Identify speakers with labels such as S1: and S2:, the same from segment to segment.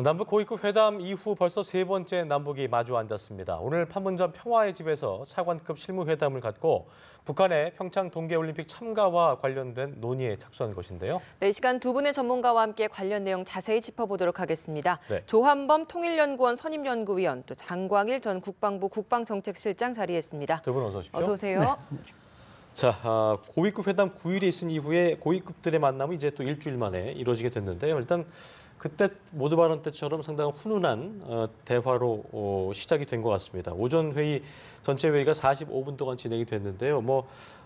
S1: 남북 고위급 회담 이후 벌써 세 번째 남북이 마주 앉았습니다. 오늘 판문점 평화의 집에서 차관급 실무회담을 갖고 북한의 평창 동계올림픽 참가와 관련된 논의에 착수한 것인데요.
S2: 네, 이 시간 두 분의 전문가와 함께 관련 내용 자세히 짚어보도록 하겠습니다.
S1: 네.
S2: 조한범 통일연구원 선임연구위원, 또 장광일 전 국방부 국방정책실장 자리했습니다.
S1: 두 분 어서 오십시오.
S2: 어서 오세요.
S1: 네. 자, 고위급 회담 9일이 있은 이후에 고위급들의 만남이 이제 또 일주일 만에 이루어지게 됐는데요. 일단 그때 모두 발언 때처럼 상당히 훈훈한 대화로 시작이 된 것 같습니다. 오전 회의 전체 회의가 45분 동안 진행이 됐는데요.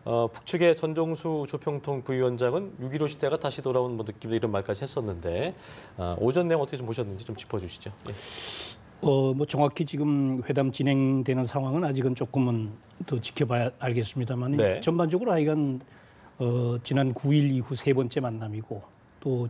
S1: 북측의 전종수 조평통 부위원장은 6.15 시대가 다시 돌아온 느낌도 이런 말까지 했었는데 오전 내용 어떻게 좀 보셨는지 좀 짚어주시죠. 예.
S3: 정확히 지금 회담 진행되는 상황은 아직은 조금은 더 지켜봐야 알겠습니다만
S1: 네.
S3: 전반적으로 하여간 지난 9일 이후 세 번째 만남이고 또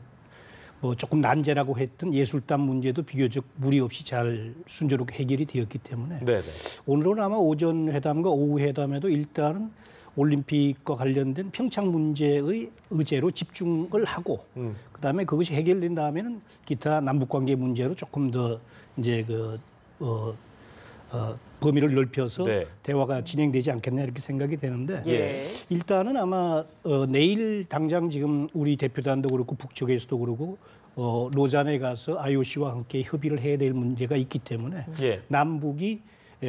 S3: 조금 난제라고 했던 예술단 문제도 비교적 무리 없이 잘 순조롭게 해결이 되었기 때문에
S1: 네네.
S3: 오늘은 아마 오전 회담과 오후 회담에도 일단은 올림픽과 관련된 평창 문제의 의제로 집중을 하고 그다음에 그것이 해결된 다음에는 기타 남북 관계 문제로 조금 더 이제 범위를 넓혀서
S1: 네.
S3: 대화가 진행되지 않겠나 이렇게 생각이 되는데
S2: 예.
S3: 일단은 아마 내일 당장 지금 우리 대표단도 그렇고 북측에서도 그러고 로잔에 가서 IOC와 함께 협의를 해야 될 문제가 있기 때문에
S1: 예.
S3: 남북이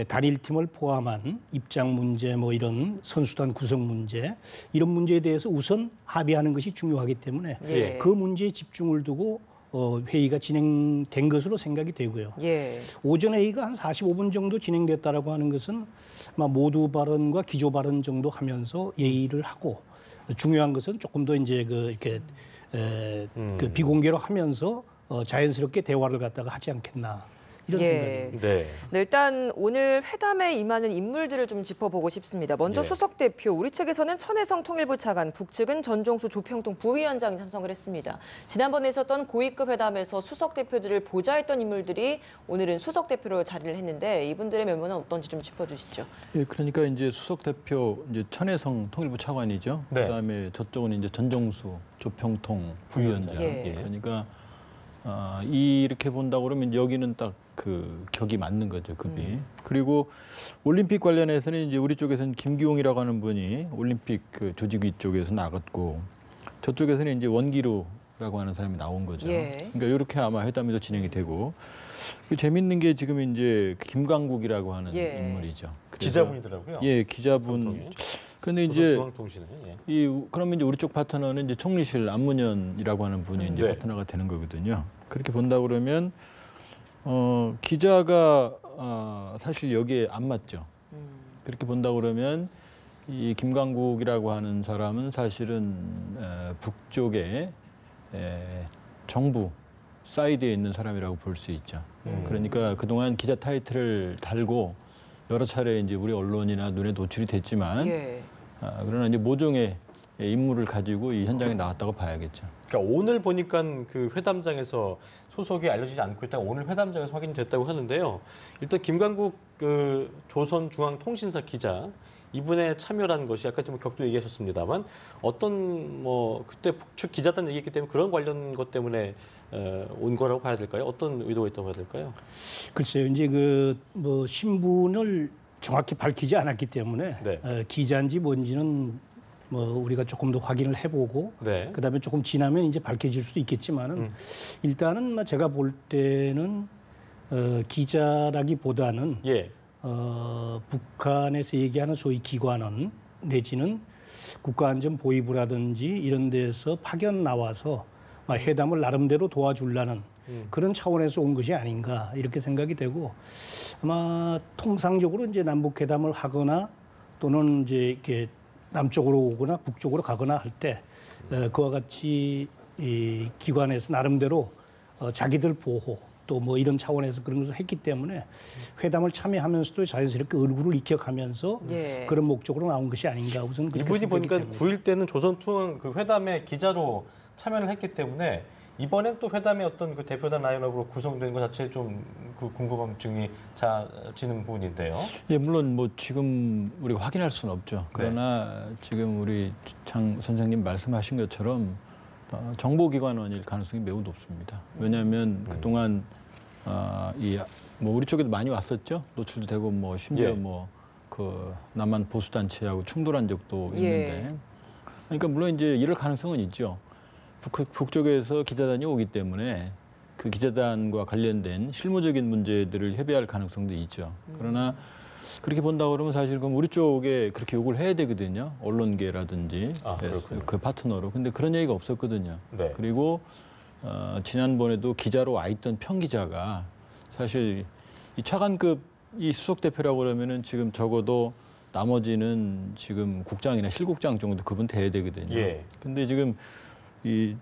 S3: 단일팀을 포함한 입장 문제, 이런 선수단 구성 문제 이런 문제에 대해서 우선 합의하는 것이 중요하기 때문에
S2: 예.
S3: 그 문제에 집중을 두고 회의가 진행된 것으로 생각이 되고요.
S2: 예.
S3: 오전 회의가 한 45분 정도 진행됐다라고 하는 것은 아마 모두 발언과 기조 발언 정도 하면서 예의를 하고 중요한 것은 조금 더 이제 이렇게 비공개로 하면서 자연스럽게 대화를 갖다가 하지 않겠나 이런 생각입니다.
S1: 네.
S2: 네, 일단 오늘 회담에 임하는 인물들을 좀 짚어보고 싶습니다. 먼저
S1: 예.
S2: 수석 대표, 우리 측에서는 천혜성 통일부 차관, 북측은 전종수 조평통 부위원장이 참석을 했습니다. 지난번에 있었던 고위급 회담에서 수석 대표들을 보좌했던 인물들이 오늘은 수석 대표로 자리를 했는데 이분들의 면모는 어떤지 좀 짚어주시죠.
S4: 예, 그러니까 이제 수석 대표 이제 천혜성 통일부 차관이죠.
S1: 네.
S4: 그다음에 저쪽은 이제 전종수 조평통 부위원장.
S2: 예.
S4: 그러니까 이렇게 본다 그러면 여기는 딱 그 격이 맞는 거죠, 급이. 그리고 올림픽 관련해서는 이제 우리 쪽에서는 김기용이라고 하는 분이 올림픽 그 조직위 쪽에서 나갔고 저쪽에서는 이제 원기루라고 하는 사람이 나온 거죠.
S2: 예.
S4: 그러니까 이렇게 아마 회담이 더 진행이 되고 재밌는 게 지금 이제 김광국이라고 하는
S2: 예.
S4: 인물이죠. 그래서
S1: 기자분이더라고요.
S4: 예, 기자분.
S1: 방송에.
S4: 그런데 이제
S1: 중앙통신에. 예.
S4: 그러면 이제 우리 쪽 파트너는 이제 총리실 안문현이라고 하는 분이 이제
S1: 네.
S4: 파트너가 되는 거거든요. 그렇게 본다 그러면 기자가 사실 여기에 안 맞죠. 그렇게 본다 그러면 이 김광국이라고 하는 사람은 사실은 북쪽의 정부 사이드에 있는 사람이라고 볼 수 있죠. 그러니까 그동안 기자 타이틀을 달고 여러 차례 이제 우리 언론이나 눈에 노출이 됐지만
S2: 예.
S4: 그러나 이제 모종의 임무를 가지고 이 현장에 나왔다고 봐야겠죠.
S1: 그러니까 오늘 보니까 그 회담장에서 소속이 알려지지 않고 있다가 오늘 회담장에서 확인됐다고 하는데요. 일단 김광국 그 조선중앙통신사 기자 이분의 참여라는 것이 아까 좀 격도 얘기하셨습니다만 어떤 그때 북측 기자단 얘기했기 때문에 그런 관련 것 때문에 온 거라고 봐야 될까요? 어떤 의도가 있다고 봐야 될까요?
S3: 글쎄요, 이제 신분을 정확히 밝히지 않았기 때문에
S1: 네.
S3: 기자인지 뭔지는 우리가 조금 더 확인을 해보고
S1: 네.
S3: 그다음에 조금 지나면 이제 밝혀질 수도 있겠지만은 일단은 제가 볼 때는 기자라기보다는
S1: 예.
S3: 북한에서 얘기하는 소위 기관원 내지는 국가안전보위부라든지 이런 데서 파견 나와서 회담을 나름대로 도와주려는 그런 차원에서 온 것이 아닌가 이렇게 생각이 되고 아마 통상적으로 이제 남북 회담을 하거나 또는 이제 이렇게 남쪽으로 오거나 북쪽으로 가거나 할 때 그와 같이 이 기관에서 나름대로 자기들 보호 또 이런 차원에서 그런 것을 했기 때문에 회담을 참여하면서도 자연스럽게 얼굴을 익혀가면서
S2: 예.
S3: 그런 목적으로 나온 것이 아닌가 우선 그렇게
S1: 이분이
S3: 생각이
S1: 보니까
S3: 됩니다.
S1: 9일 때는 조선통일 그 회담에 기자로 참여를 했기 때문에 이번엔 또 회담의 어떤 그 대표단 라인업으로 구성된 것 자체에 좀 그 궁금증이 자지는 부분인데요.
S4: 예, 물론 지금 우리가 확인할 수는 없죠. 그러나 지금 우리 장 선생님 말씀하신 것처럼 정보기관원일 가능성이 매우 높습니다. 왜냐하면 그동안 뭐 우리 쪽에도 많이 왔었죠. 노출도 되고 뭐 심지어
S1: 예.
S4: 뭐 그 남한 보수 단체하고 충돌한 적도
S2: 예.
S4: 있는데, 그러니까 물론 이제 이럴 가능성은 있죠. 북쪽에서 기자단이 오기 때문에 그 기자단과 관련된 실무적인 문제들을 협의할 가능성도 있죠. 그러나 그렇게 본다 그러면 사실 그럼 우리 쪽에 그렇게 요구를 해야 되거든요. 언론계라든지 그 파트너로. 근데 그런 얘기가 없었거든요.
S1: 네.
S4: 그리고 지난번에도 기자로 와 있던 편 기자가 사실 이 차관급 이 수석 대표라고 그러면은 지금 적어도 나머지는 지금 국장이나 실국장 정도 그분 돼야 되거든요.
S1: 예.
S4: 근데 지금 이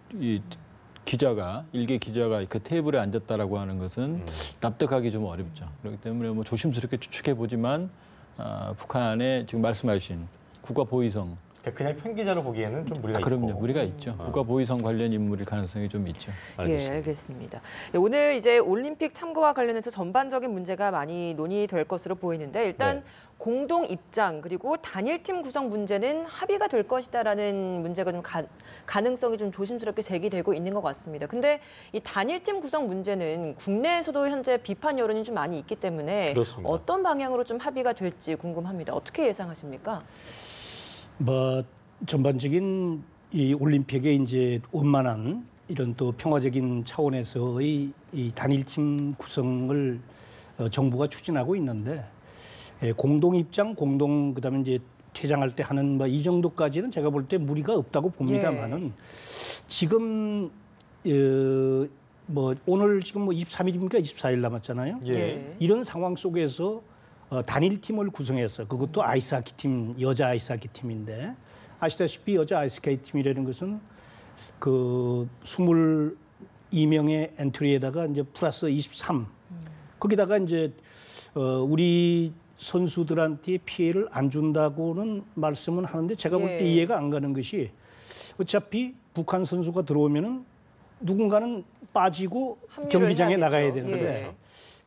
S4: 기자가 일개 기자가 그 테이블에 앉았다라고 하는 것은 납득하기 좀 어렵죠. 그렇기 때문에 뭐 조심스럽게 추측해 보지만 북한의 지금 말씀하신 국가 보위성
S1: 그냥 편기자로 보기에는 좀 무리가
S4: 그럼요.
S1: 있고.
S4: 무리가 있죠. 국가 보위성 관련 인물일 가능성이 좀 있죠.
S2: 예, 알겠습니다. 네, 오늘 이제 올림픽 참가와 관련해서 전반적인 문제가 많이 논의될 것으로 보이는데 일단
S1: 네.
S2: 공동 입장 그리고 단일팀 구성 문제는 합의가 될 것이다라는 문제가 좀 가능성이 좀 조심스럽게 제기되고 있는 것 같습니다. 근데 이 단일팀 구성 문제는 국내에서도 현재 비판 여론이 좀 많이 있기 때문에
S1: 그렇습니다.
S2: 어떤 방향으로 좀 합의가 될지 궁금합니다. 어떻게 예상하십니까?
S3: 뭐 전반적인 이 올림픽에 이제 원만한 이런 또 평화적인 차원에서의 이 단일팀 구성을 정부가 추진하고 있는데 공동 입장, 그다음에 이제 퇴장할 때 하는 뭐 이 정도까지는 제가 볼 때 무리가 없다고 봅니다만은 지금 뭐 오늘 지금 뭐 23일입니까? 24일 남았잖아요.
S1: 예.
S3: 이런 상황 속에서 단일팀을 구성해서 그것도 아이스하키 팀, 여자 아이스하키 팀인데 아시다시피 여자 아이스하키 팀이라는 것은 그 22명의 엔트리에다가 이제 플러스 23. 거기다가 이제 우리 선수들한테 피해를 안 준다고는 말씀은 하는데 제가 볼 때
S2: 예.
S3: 이해가 안 가는 것이 어차피 북한 선수가 들어오면은 누군가는 빠지고
S2: 합류를
S3: 경기장에
S2: 해야겠죠.
S3: 나가야 되는데
S2: 예.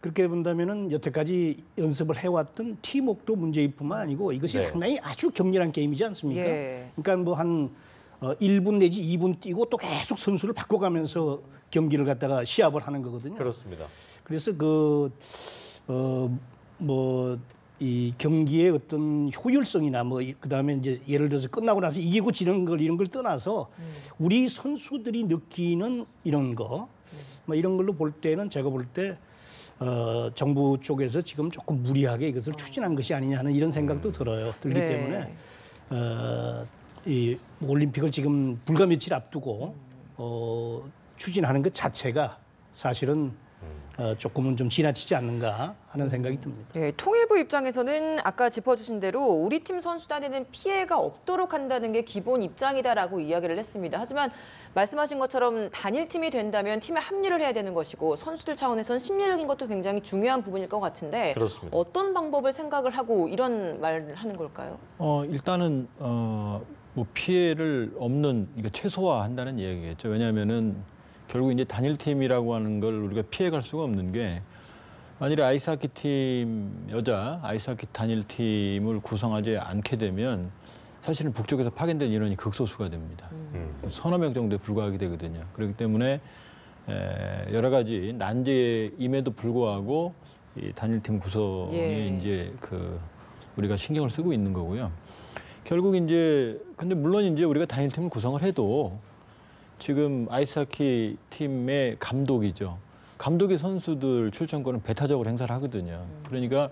S3: 그렇게 본다면은 여태까지 연습을 해왔던 팀워크도 문제일 뿐만 아니고 이것이
S1: 네.
S3: 상당히 아주 격렬한 게임이지 않습니까?
S2: 예.
S3: 그러니까 뭐 한 1분 내지 2분 뛰고 또 계속 선수를 바꿔가면서 경기를 갖다가 시합을 하는 거거든요.
S1: 그렇습니다.
S3: 그래서 이 경기의 어떤 효율성이나 뭐 그다음에 이제 예를 들어서 끝나고 나서 이기고 지는 걸 이런 걸 떠나서 우리 선수들이 느끼는 이런 거 뭐 이런 걸로 볼 때는 제가 볼 때 정부 쪽에서 지금 조금 무리하게 이것을 추진한 것이 아니냐 하는 이런 생각도 들기
S2: 네.
S3: 때문에 이 올림픽을 지금 불과 며칠 앞두고 추진하는 것 자체가 사실은 조금은 좀 지나치지 않는가 하는 생각이 듭니다.
S2: 네, 통일부 입장에서는 아까 짚어주신 대로 우리 팀 선수단에는 피해가 없도록 한다는 게 기본 입장이다라고 이야기를 했습니다. 하지만 말씀하신 것처럼 단일팀이 된다면 팀에 합류를 해야 되는 것이고 선수들 차원에서는 심리적인 것도 굉장히 중요한 부분일 것 같은데
S1: 그렇습니다.
S2: 어떤 방법을 생각을 하고 이런 말을 하는 걸까요?
S4: 일단은 뭐 피해를 없는, 그러니까 최소화한다는 얘기겠죠. 왜냐하면은 결국 이제 단일팀이라고 하는 걸 우리가 피해갈 수가 없는 게 만일에 아이스하키 팀, 여자 아이스하키 단일팀을 구성하지 않게 되면 사실은 북쪽에서 파견될 인원이 극소수가 됩니다. 서너 명 정도에 불과하게 되거든요. 그렇기 때문에 여러 가지 난제임에도 불구하고 이 단일팀 구성에
S2: 예.
S4: 이제 우리가 신경을 쓰고 있는 거고요. 결국 이제 근데 물론 이제 우리가 단일팀을 구성을 해도 지금 아이스하키 팀의 감독이죠. 감독이 선수들 출전권은 배타적으로 행사를 하거든요. 그러니까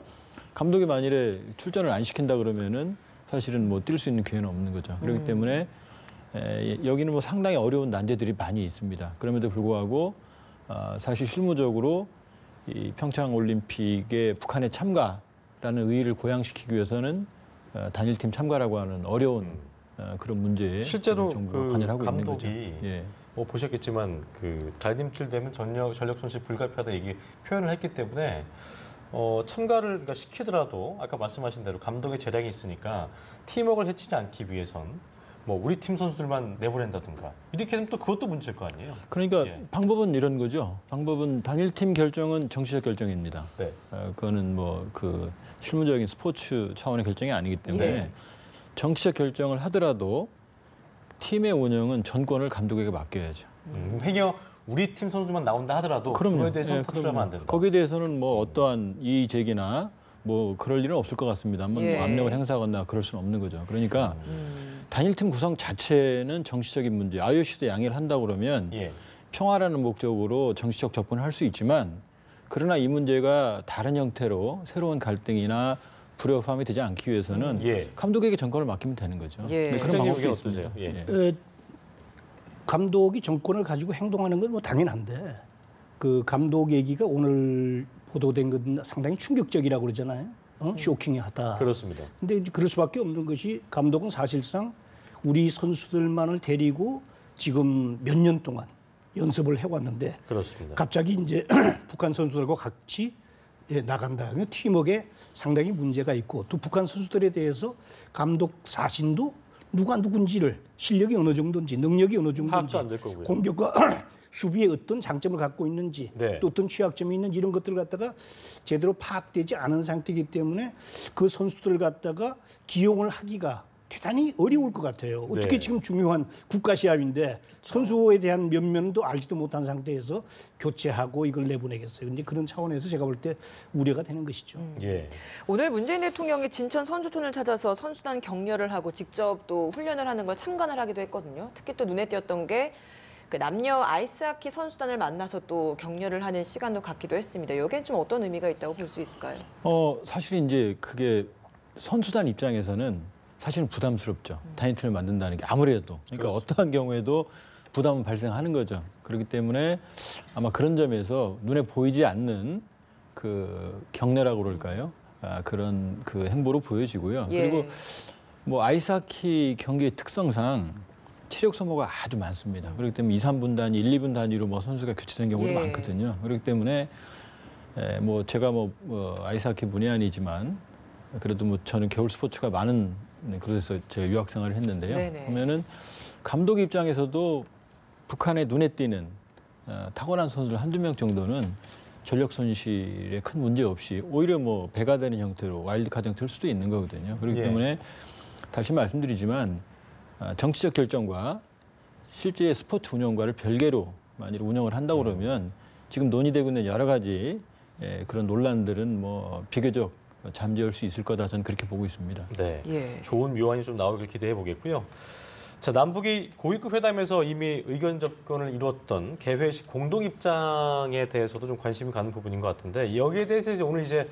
S4: 감독이 만일에 출전을 안 시킨다 그러면은 사실은 뭐 뛸 수 있는 기회는 없는 거죠. 그렇기 때문에 여기는 뭐 상당히 어려운 난제들이 많이 있습니다. 그럼에도 불구하고 사실 실무적으로 이 평창 올림픽에 북한의 참가라는 의의를 고양시키기 위해서는 단일팀 참가라고 하는 어려운 그런 문제에
S1: 실제로
S4: 정부가 관여를 하고 있는
S1: 감독이
S4: 거죠. 예.
S1: 뭐 보셨겠지만 단일팀 되면 전력 손실 불가피하다 얘기 표현을 했기 때문에 참가를 그러니까 시키더라도 아까 말씀하신 대로 감독의 재량이 있으니까 팀워크를 해치지 않기 위해선 뭐 우리 팀 선수들만 내보낸다든가 이렇게 되면 또 그것도 문제일 거 아니에요.
S4: 그러니까
S1: 예.
S4: 방법은 이런 거죠. 방법은 단일팀 결정은 정치적 결정입니다.
S1: 네.
S4: 그거는 뭐 실무적인 스포츠 차원의 결정이 아니기 때문에
S2: 예.
S4: 정치적 결정을 하더라도 팀의 운영은 전권을 감독에게 맡겨야죠.
S1: 행여 우리 팀 선수만 나온다 하더라도 그거에 대해서 터치하면 안 된다.
S4: 거기에 대해서는 뭐 어떠한 이의 제기나 뭐 그럴 일은 없을 것 같습니다. 한번
S2: 예.
S4: 뭐 압력을 행사하거나 그럴 수는 없는 거죠. 그러니까 단일팀 구성 자체는 정치적인 문제. IOC도 양해를 한다고 그러면
S1: 예.
S4: 평화라는 목적으로 정치적 접근을 할 수 있지만 그러나 이 문제가 다른 형태로 새로운 갈등이나 불협화음이 되지 않기 위해서는
S1: 예.
S4: 감독에게 전권을 맡기면 되는 거죠.
S2: 예.
S4: 네, 그런
S1: 실장님
S4: 방법도
S1: 의견
S4: 있습니다.
S1: 어떠세요? 예.
S3: 감독이 정권을 가지고 행동하는 건 뭐 당연한데 그 감독 얘기가 오늘 보도된 건 상당히 충격적이라고 그러잖아요. 쇼킹하다.
S1: 그렇습니다.
S3: 근데 이제 그럴 수밖에 없는 것이 감독은 사실상 우리 선수들만을 데리고 지금 몇 년 동안 연습을 해왔는데
S1: 그렇습니다.
S3: 갑자기 이제 북한 선수들과 같이 나간다. 그러면 팀워크에 상당히 문제가 있고 또 북한 선수들에 대해서 감독 자신도 누가 누군지를 실력이 어느 정도인지 능력이 어느 정도인지
S1: 파악도 안 될 거고요.
S3: 공격과 수비에 어떤 장점을 갖고 있는지
S1: 네.
S3: 또 어떤 취약점이 있는지 이런 것들을 갖다가 제대로 파악되지 않은 상태이기 때문에 그 선수들을 갖다가 기용을 하기가 대단히 어려울 것 같아요. 어떻게
S1: 네.
S3: 지금 중요한 국가 시합인데 선수에 대한 면면도 알지도 못한 상태에서 교체하고 이걸 내보내겠어요. 근데 그런 차원에서 제가 볼 때 우려가 되는 것이죠.
S1: 예.
S2: 오늘 문재인 대통령이 진천 선수촌을 찾아서 선수단 격려를 하고 직접 또 훈련을 하는 걸 참관을 하기도 했거든요. 특히 또 눈에 띄었던 게 그 남녀 아이스하키 선수단을 만나서 또 격려를 하는 시간도 갖기도 했습니다. 여기엔 좀 어떤 의미가 있다고 볼 수 있을까요?
S4: 사실 이제 그게 선수단 입장에서는 사실은 부담스럽죠. 단일팀을 만든다는 게 아무래도. 그러니까
S1: 그렇죠.
S4: 어떠한 경우에도 부담은 발생하는 거죠. 그렇기 때문에 아마 그런 점에서 눈에 보이지 않는 그 격려라고 그럴까요? 그런 그 행보로 보여지고요.
S2: 예.
S4: 그리고 뭐 아이스하키 경기의 특성상 체력 소모가 아주 많습니다. 그렇기 때문에 2, 3분 단위, 1, 2분 단위로 뭐 선수가 교체되는 경우도
S2: 예.
S4: 많거든요. 그렇기 때문에 뭐 제가 뭐 아이스하키 문외한이지만 그래도 뭐 저는 겨울 스포츠가 많은 그래서 제가 유학 생활을 했는데요.
S2: 네네.
S4: 보면은 감독 입장에서도 북한의 눈에 띄는 타고난 선수들 한두 명 정도는 전력 손실에 큰 문제 없이 오히려 뭐 배가 되는 형태로 와일드카드 형태일 수도 있는 거거든요. 그렇기
S1: 예.
S4: 때문에 다시 말씀드리지만 정치적 결정과 실제 스포츠 운영과를 별개로 만일 운영을 한다고 그러면 지금 논의되고 있는 여러 가지 그런 논란들은 뭐 비교적 잠재울 수 있을 거다 저는 그렇게 보고 있습니다.
S1: 네.
S2: 예.
S1: 좋은 묘안이 좀 나오길 기대해 보겠고요. 자, 남북이 고위급 회담에서 이미 의견 접근을 이루었던 개회식 공동 입장에 대해서도 좀 관심이 가는 부분인 것 같은데 여기에 대해서 이제 오늘 이제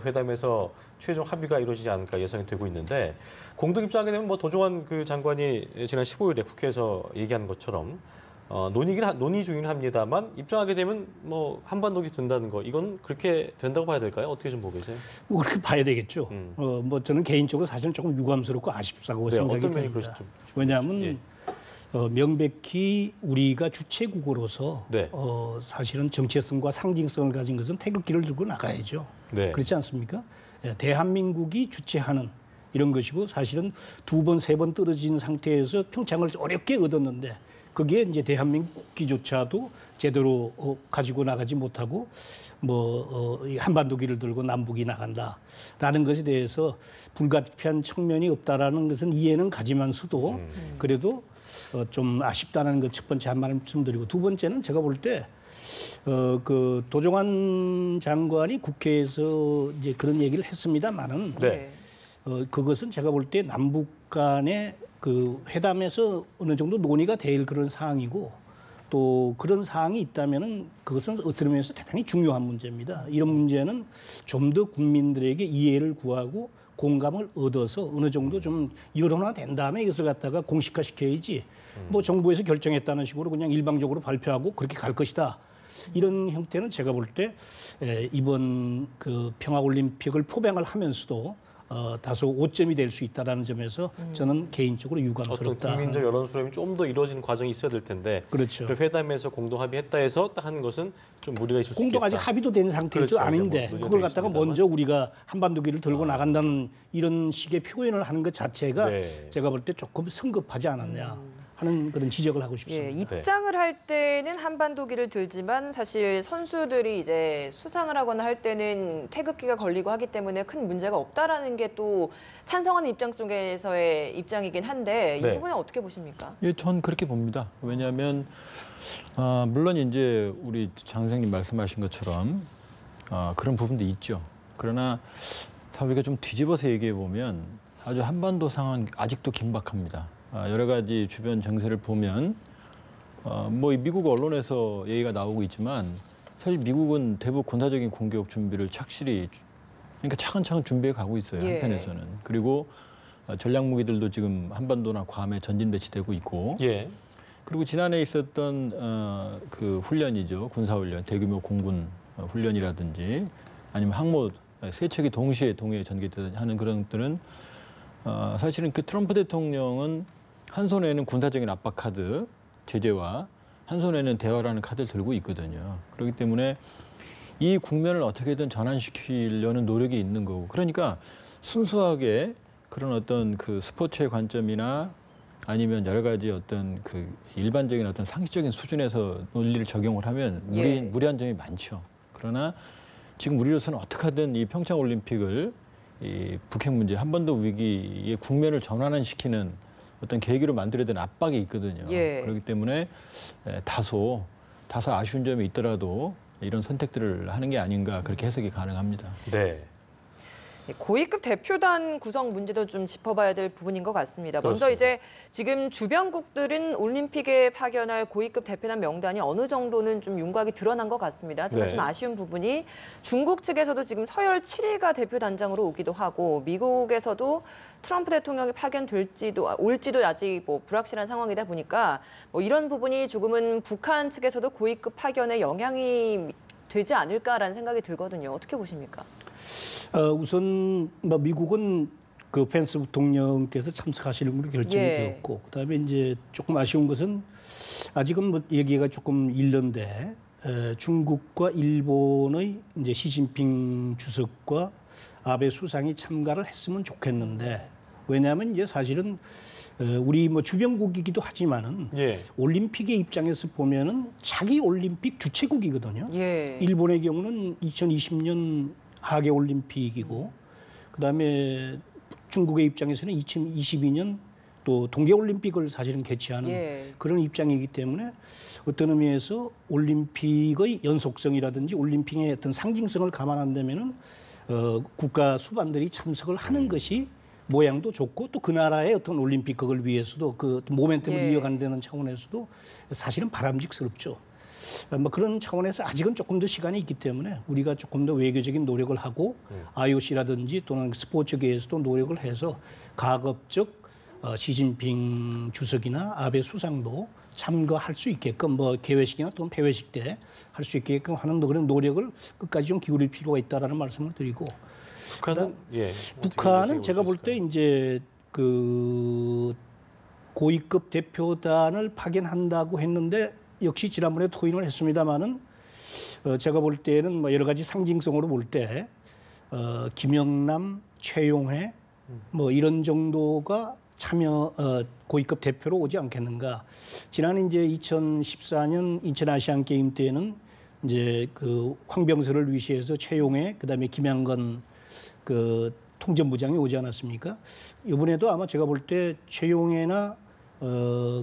S1: 회담에서 최종 합의가 이루어지지 않을까 예상이 되고 있는데 공동 입장하게 되면 뭐 도종환 그 장관이 지난 15일에 국회에서 얘기한 것처럼 논의 중이긴 합니다만 입장하게 되면 뭐 한반도기 된다는 거 이건 그렇게 된다고 봐야 될까요? 어떻게 좀 보고 계세요?
S3: 뭐 그렇게 봐야 되겠죠. 뭐 저는 개인적으로 사실은 조금 유감스럽고 아쉽다고
S1: 네,
S3: 생각이
S1: 어떤 면이
S3: 됩니다.
S1: 그러시죠?
S3: 왜냐하면
S1: 예.
S3: 명백히 우리가 주체국으로서
S1: 네.
S3: 사실은 정체성과 상징성을 가진 것은 태극기를 들고 나가야죠.
S1: 네.
S3: 그렇지 않습니까? 예, 대한민국이 주체하는 이런 것이고 사실은 두 번, 세 번 떨어진 상태에서 평창을 어렵게 얻었는데 그게 이제 대한민국기조차도 제대로 가지고 나가지 못하고 이 한반도기를 들고 남북이 나간다라는 것에 대해서 불가피한 측면이 없다라는 것은 이해는 가지만서도 그래도 좀 아쉽다는 것 첫 번째 한 말씀드리고 두 번째는 제가 볼 때 그 도종환 장관이 국회에서 이제 그런 얘기를 했습니다만은
S1: 네.
S3: 그것은 제가 볼 때 남북 간의 그 회담에서 어느 정도 논의가 될 그런 사항이고 또 그런 사항이 있다면은 그것은 어떤 면에서 대단히 중요한 문제입니다. 이런 문제는 좀 더 국민들에게 이해를 구하고 공감을 얻어서 어느 정도 좀 여론화된 다음에 이것을 갖다가 공식화시켜야지 뭐 정부에서 결정했다는 식으로 그냥 일방적으로 발표하고 그렇게 갈 것이다. 이런 형태는 제가 볼 때 이번 그 평화올림픽을 포병을 하면서도 다소 오점이 될 수 있다는 점에서 저는 개인적으로 유감스럽다.
S1: 어떤 국민적 여론 수렴이 좀 더 이루어지는 과정이 있어야 될 텐데
S3: 그렇죠.
S1: 회담에서 공동 합의했다 해서 딱 하는 것은 좀 무리가 있을 수 있겠다.
S3: 공동 아직 합의도 된 상태죠.
S1: 그렇죠.
S3: 아닌데
S1: 뭐
S3: 그걸 갖다가
S1: 있습니다만.
S3: 먼저 우리가 한반도기를 들고 나간다는 이런 식의 표현을 하는 것 자체가
S1: 네.
S3: 제가 볼 때 조금 성급하지 않았냐. 하는 그런 지적을 하고 싶습니다.
S2: 예, 입장을 할 때는 한반도기를 들지만 사실 선수들이 이제 수상을 하거나 할 때는 태극기가 걸리고 하기 때문에 큰 문제가 없다라는 게 또 찬성하는 입장 속에서의 입장이긴 한데 이
S1: 네.
S2: 부분은 어떻게 보십니까?
S4: 예, 전 그렇게 봅니다. 왜냐하면 물론 이제 우리 장 선생님 말씀하신 것처럼 그런 부분도 있죠. 그러나 다 우리가 좀 뒤집어서 얘기해 보면 아주 한반도 상황 아직도 긴박합니다. 여러 가지 주변 정세를 보면 뭐 미국 언론에서 얘기가 나오고 있지만 사실 미국은 대북 군사적인 공격 준비를 착실히 그러니까 차근차근 준비해 가고 있어요.
S2: 예.
S4: 한편에서는. 그리고 전략 무기들도 지금 한반도나 괌에 전진 배치되고 있고
S1: 예.
S4: 그리고 지난해 있었던 그 훈련이죠. 군사훈련, 대규모 공군 훈련이라든지 아니면 항모 세 척이 동시에 동해에 전개하는 그런 것들은 사실은 그 트럼프 대통령은 한 손에는 군사적인 압박 카드, 제재와 한 손에는 대화라는 카드를 들고 있거든요. 그렇기 때문에 이 국면을 어떻게든 전환시키려는 노력이 있는 거고. 그러니까 순수하게 그런 어떤 그 스포츠의 관점이나 아니면 여러 가지 어떤 그 일반적인 어떤 상식적인 수준에서 논리를 적용을 하면 무리한 점이 많죠. 그러나 지금 우리로서는 어떻게 하든 이 평창 올림픽을 이 북핵 문제, 한반도 위기의 국면을 전환시키는 어떤 계기로 만들어야 되는 압박이 있거든요.
S2: 예.
S4: 그렇기 때문에 다소 아쉬운 점이 있더라도 이런 선택들을 하는 게 아닌가 그렇게 해석이 가능합니다.
S1: 네.
S2: 고위급 대표단 구성 문제도 좀 짚어봐야 될 부분인 것 같습니다. 먼저
S1: 그렇습니다.
S2: 이제 지금 주변국들은 올림픽에 파견할 고위급 대표단 명단이 어느 정도는 좀 윤곽이 드러난 것 같습니다. 하지만
S1: 네.
S2: 좀 아쉬운 부분이 중국 측에서도 지금 서열 7위가 대표단장으로 오기도 하고 미국에서도 트럼프 대통령이 올지도 아직 뭐 불확실한 상황이다 보니까 뭐 이런 부분이 조금은 북한 측에서도 고위급 파견에 영향이 되지 않을까라는 생각이 들거든요. 어떻게 보십니까?
S3: 우선 뭐 미국은 그 펜스 부통령께서 참석하시는 걸로 결정이 되었고, 그다음에 이제 조금 아쉬운 것은 아직은 뭐 얘기가 조금 일른데 중국과 일본의 이제 시진핑 주석과 아베 수상이 참가를 했으면 좋겠는데, 왜냐하면 이제 사실은 우리 뭐 주변국이기도 하지만은
S1: 예.
S3: 올림픽의 입장에서 보면은 자기 올림픽 주최국이거든요.
S2: 예.
S3: 일본의 경우는 2020년 하계 올림픽이고, 그다음에 중국의 입장에서는 2022년 또 동계 올림픽을 사실은 개최하는 그런 입장이기 때문에 어떤 의미에서 올림픽의 연속성이라든지 올림픽의 어떤 상징성을 감안한다면은 국가 수반들이 참석을 하는 것이 모양도 좋고 또 그 나라의 어떤 올림픽 그걸 위해서도 그 모멘텀을 이어간다는 차원에서도 사실은 바람직스럽죠. 뭐 그런 차원에서 아직은 조금 더 시간이 있기 때문에 우리가 조금 더 외교적인 노력을 하고 IOC라든지 또는 스포츠계에서도 노력을 해서 가급적 시진핑 주석이나 아베 수상도 참가할 수 있게끔 뭐 개회식이나 또는 폐회식 때 할 수 있게끔 하는 그런 노력을 끝까지 좀 기울일 필요가 있다라는 말씀을 드리고, 북한은 제가 볼 때 이제 그 고위급 대표단을 파견한다고 했는데 역시 지난번에 토의를 했습니다마는 제가 볼 때는 뭐 여러 가지 상징성으로 볼 때 김영남, 최용해 뭐 이런 정도가 참여 고위급 대표로 오지 않겠는가. 지난 이제 2014년 인천 아시안 게임 때는 이제 그 황병서를 위시해서 최용해 그다음에 김양건 그 통전부장이 오지 않았습니까? 이번에도 아마 제가 볼 때 최용해나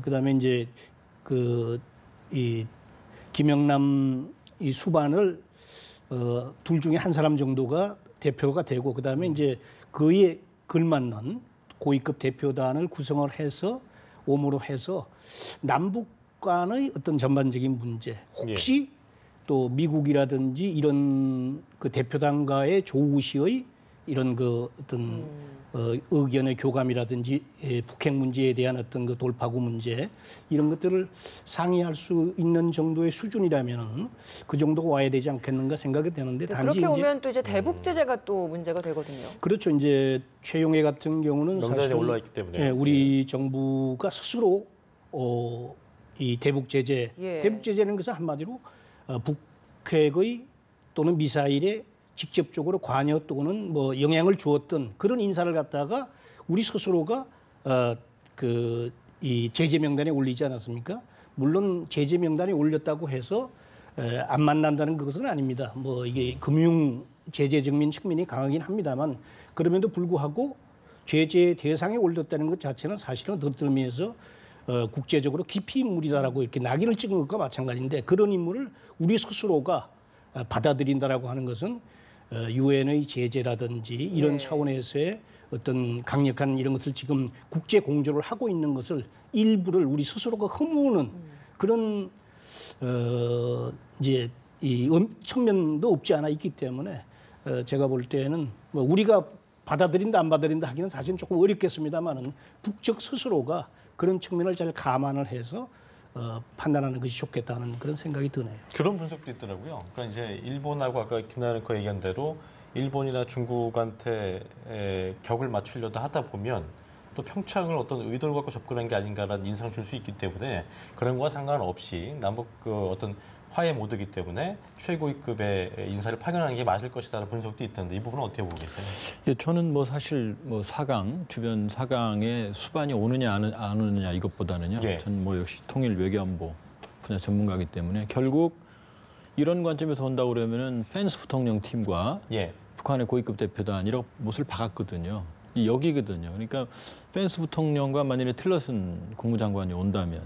S3: 그다음에 이제 그 이 김영남 이 수반을 둘 중에 한 사람 정도가 대표가 되고 그다음에 이제 그에 걸맞는 고위급 대표단을 구성을 해서 오므로 해서 남북 간의 어떤 전반적인 문제 혹시 또 미국이라든지 이런 그 대표단과의 조우시의 이런 그 어떤 의견의 교감이라든지 북핵 문제에 대한 어떤 그 돌파구 문제 이런 것들을 상의할 수 있는 정도의 수준이라면은 그 정도가 와야 되지 않겠는가 생각이 되는데 단지
S2: 그렇게 오면 또 이제 대북 제재가 또 문제가 되거든요.
S3: 그렇죠. 이제 최용해 같은 경우는
S1: 명단에
S3: 사실
S1: 올라 있기 때문에
S3: 우리 정부가 스스로 이 대북 제재, 대북 제재는 것은 한마디로 북핵의 또는 미사일에 직접적으로 관여 또는 뭐 영향을 주었던 그런 인사를 갖다가 우리 스스로가 이 제재 명단에 올리지 않았습니까? 물론 제재 명단에 올렸다고 해서 안 만난다는 것은 아닙니다. 뭐 이게 금융 제재적인 측면이 강하긴 합니다만 그럼에도 불구하고 제재 대상에 올렸다는 것 자체는 사실은 어떤 의미에서 국제적으로 깊이 인물이다라고 이렇게 낙인을 찍은 것과 마찬가지인데 그런 인물을 우리 스스로가 받아들인다라고 하는 것은 유엔의 제재라든지 이런
S2: 네.
S3: 차원에서의 어떤 강력한 이런 것을 지금 국제 공조를 하고 있는 것을 일부를 우리 스스로가 허무는 그런 이제 이 측면도 없지 않아 있기 때문에 제가 볼 때는 뭐 우리가 받아들인다 안 받아들인다 하기는 사실은 조금 어렵겠습니다만은 북측 스스로가 그런 측면을 잘 감안을 해서 판단하는 것이 좋겠다는 그런 생각이 드네요.
S1: 그런 분석도 있더라고요. 그러니까 이제 일본하고 아까 김나연커 얘기한 대로 일본이나 중국한테 격을 맞추려다 하다 보면 또 평창을 어떤 의도를 갖고 접근한 게 아닌가라는 인상을 줄 수 있기 때문에 그런 거와 상관없이 남북 그 어떤 화해 모드이기 때문에 최고위급의 인사를 파견하는 게 맞을 것이라는 분석도 있던데 이 부분은 어떻게 보고 계세요?
S4: 예, 저는 뭐 사실 뭐 4강 주변 4강에 수반이 오느냐 안 오느냐 이것보다는요.
S1: 예.
S4: 저는 뭐 역시 통일 외교안보 분야 전문가이기 때문에 결국 이런 관점에서 본다고 그러면은 펜스 부통령 팀과
S1: 예.
S4: 북한의 고위급 대표단 이런 못을 박았거든요. 이 여기거든요. 그러니까 펜스 부통령과 만일에 틸러슨 국무장관이 온다면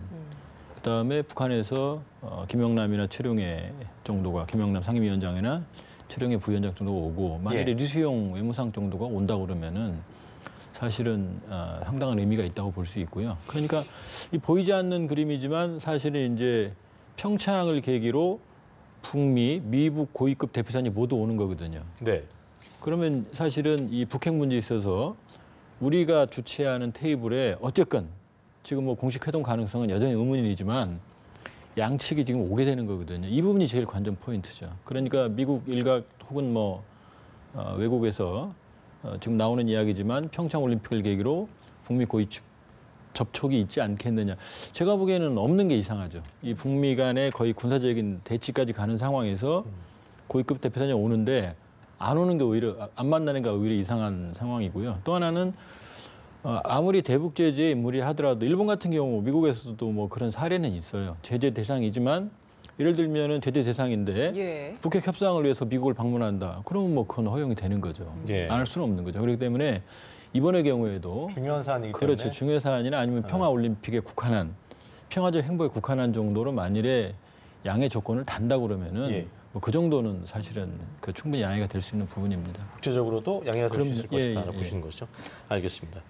S4: 그다음에 북한에서 김영남이나 최룡해 정도가 김영남 상임위원장이나 최룡해 부위원장 정도가 오고 만일에
S1: 예.
S4: 류수용 외무상 정도가 온다고 그러면은 사실은 상당한 의미가 있다고 볼 수 있고요. 그러니까 이 보이지 않는 그림이지만 사실은 이제 평창을 계기로 북미, 미북 고위급 대표단이 모두 오는 거거든요.
S1: 네.
S4: 그러면 사실은 이 북핵 문제에 있어서 우리가 주최하는 테이블에 어쨌건 지금 뭐 공식 회동 가능성은 여전히 의문이지만 양측이 지금 오게 되는 거거든요. 이 부분이 제일 관전 포인트죠. 그러니까 미국 일각 혹은 뭐 외국에서 지금 나오는 이야기지만 평창 올림픽을 계기로 북미 고위 접촉이 있지 않겠느냐. 제가 보기에는 없는 게 이상하죠. 이 북미 간의 거의 군사적인 대치까지 가는 상황에서 고위급 대표단이 오는데 안 오는 게 오히려 안 만나는 게 오히려 이상한 상황이고요. 또 하나는 아무리 대북 제재에 무리하더라도 일본 같은 경우 미국에서도 뭐 그런 사례는 있어요. 제재 대상이지만 예를 들면은 제재 대상인데
S2: 예.
S4: 북핵 협상을 위해서 미국을 방문한다. 그러면 뭐 그건 허용이 되는 거죠.
S1: 예.
S4: 안 할 수는 없는 거죠. 그렇기 때문에 이번의 경우에도
S1: 중요한 사안이기
S4: 그렇죠.
S1: 때문에
S4: 중요 사안이나 아니면 평화 올림픽에 국한한 평화적 행보에 국한한 정도로 만일에 양해 조건을 단다고 그러면은
S1: 예.
S4: 뭐 그 정도는 사실은 그 충분히 양해가 될 수 있는 부분입니다.
S1: 국제적으로도 양해가 될 수 있을
S4: 그럼요.
S1: 것이다
S4: 예, 예.
S1: 보시는 거죠. 알겠습니다.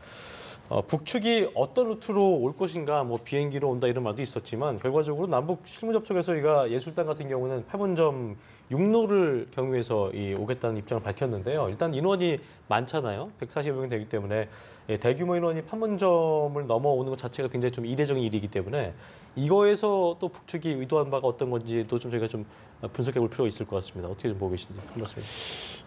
S1: 북측이 어떤 루트로 올 것인가, 뭐 비행기로 온다 이런 말도 있었지만 결과적으로 남북 실무 접촉에서 이가 예술단 같은 경우는 판문점 육로를 경유해서 오겠다는 입장을 밝혔는데요. 일단 인원이 많잖아요. 140여 명이 되기 때문에 대규모 인원이 판문점을 넘어오는 것 자체가 굉장히 좀 이례적인 일이기 때문에 이거에서 또 북측이 의도한 바가 어떤 건지도 좀 저희가 좀 분석해 볼 필요가 있을 것 같습니다. 어떻게 좀 보고 계신지 한 말씀 해주시죠.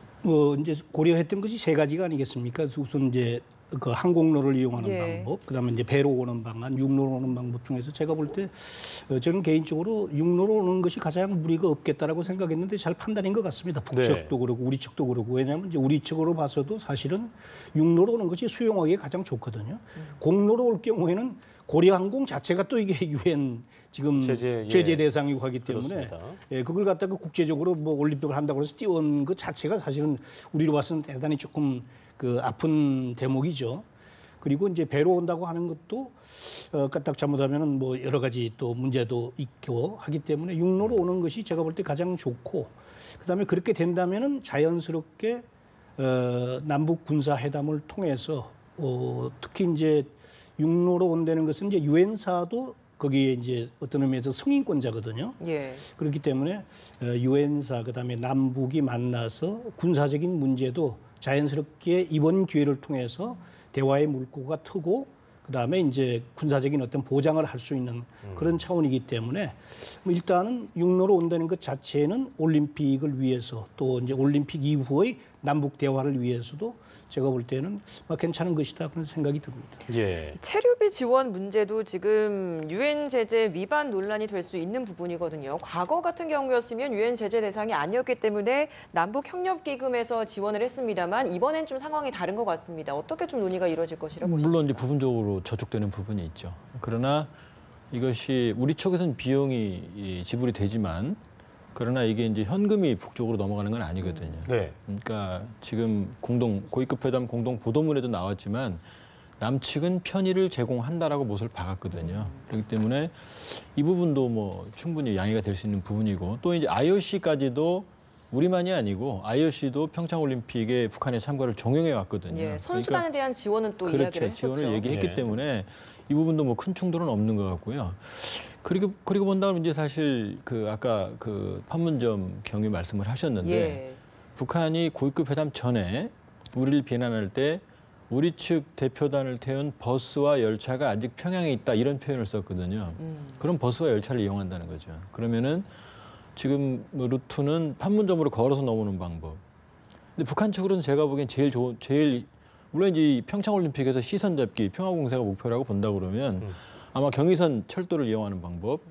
S3: 이제 고려했던 것이 세 가지가 아니겠습니까? 우선 이제 그 항공로를 이용하는
S2: 예.
S3: 방법, 그다음에 이제 배로 오는 방안, 육로로 오는 방법 중에서 제가 볼 때 저는 개인적으로 육로로 오는 것이 가장 무리가 없겠다라고 생각했는데 잘 판단인 것 같습니다. 북측도 그렇고 우리 측도 그렇고 왜냐하면 이제 우리 측으로 봐서도 사실은 육로로 오는 것이 수용하기에 가장 좋거든요. 공로로 올 경우에는 고려항공 자체가 또 이게 유엔 지금
S1: 제재
S3: 대상이고 하기 때문에
S1: 그렇습니다.
S3: 예, 그걸 갖다가 국제적으로 뭐 올림픽을 한다고 해서 띄워온 것 자체가 사실은 우리로 봐서는 대단히 조금 그 아픈 대목이죠. 그리고 이제 배로 온다고 하는 것도 까딱 잘못하면은 뭐 여러 가지 또 문제도 있고 하기 때문에 육로로 오는 것이 제가 볼 때 가장 좋고 그다음에 그렇게 된다면은 자연스럽게 남북 군사 회담을 통해서 특히 이제 육로로 온다는 것은 이제 유엔사도 거기에 이제 어떤 의미에서 승인권자거든요.
S2: 예.
S3: 그렇기 때문에 유엔사 그다음에 남북이 만나서 군사적인 문제도 자연스럽게 이번 기회를 통해서 대화의 물꼬가 트고 그다음에 이제 군사적인 어떤 보장을 할 수 있는 그런 차원이기 때문에 뭐 일단은 육로로 온다는 것 자체는 올림픽을 위해서 또 이제 올림픽 이후의 남북 대화를 위해서도 제가 볼 때는 괜찮은 것이다 그런 생각이 듭니다.
S1: 예.
S2: 체류비 지원 문제도 지금 유엔 제재 위반 논란이 될 수 있는 부분이거든요. 과거 같은 경우였으면 유엔 제재 대상이 아니었기 때문에 남북 협력 기금에서 지원을 했습니다만 이번엔 좀 상황이 다른 것 같습니다. 어떻게 좀 논의가 이루어질 것이라고 보십니까?
S4: 물론 이제 부분적으로 저촉되는 부분이 있죠. 그러나 이것이 우리 측에서는 비용이 지불이 되지만 그러나 이게 이제 현금이 북쪽으로 넘어가는 건 아니거든요.
S1: 네.
S4: 그러니까 지금 고위급 회담 공동 보도문에도 나왔지만 남측은 편의를 제공한다라고 못을 박았거든요. 그렇기 때문에 이 부분도 뭐 충분히 양해가 될 수 있는 부분이고 또 이제 IOC까지도 우리만이 아니고 IOC도 평창올림픽에 북한의 참가를 종용해 왔거든요.
S2: 예, 선수단에 대한 지원은 또 이야기를
S4: 그렇죠.
S2: 했었죠.
S4: 지원을 얘기했기
S1: 네.
S4: 때문에 이 부분도 뭐 큰 충돌은 없는 것 같고요. 그리고 본다면 이제 사실 그 아까 그 판문점 경위 말씀을 하셨는데
S2: 예.
S4: 북한이 고위급 회담 전에 우리를 비난할 때 우리 측 대표단을 태운 버스와 열차가 아직 평양에 있다 이런 표현을 썼거든요. 그럼 버스와 열차를 이용한다는 거죠. 그러면은 지금 루트는 판문점으로 걸어서 넘어오는 방법. 근데 북한 측으로는 제가 보기엔 제일 물론 이제 평창올림픽에서 시선 잡기 평화공세가 목표라고 본다 그러면 아마 경의선 철도를 이용하는 방법,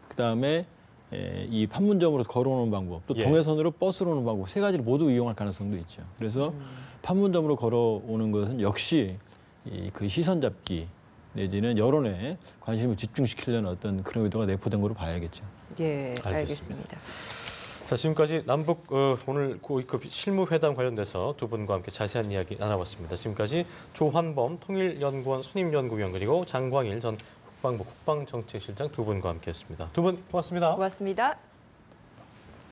S4: 그 다음에 이 판문점으로 걸어오는 방법, 또
S1: 예.
S4: 동해선으로 버스로 오는 방법 세 가지를 모두 이용할 가능성도 있죠. 그래서 판문점으로 걸어오는 것은 역시 그 시선 잡기 내지는 여론에 관심을 집중시키려는 어떤 그런 의도가 내포된 거로 봐야겠죠.
S2: 예,
S1: 알겠습니다.
S2: 알겠습니다.
S1: 자, 지금까지 남북 오늘 고위급 실무회담 관련돼서 두 분과 함께 자세한 이야기 나눠봤습니다. 지금까지 조환범 통일연구원 선임연구위원 그리고 장광일 전 국방부 국방정책실장 두 분과 함께했습니다. 두 분 고맙습니다.
S2: 고맙습니다.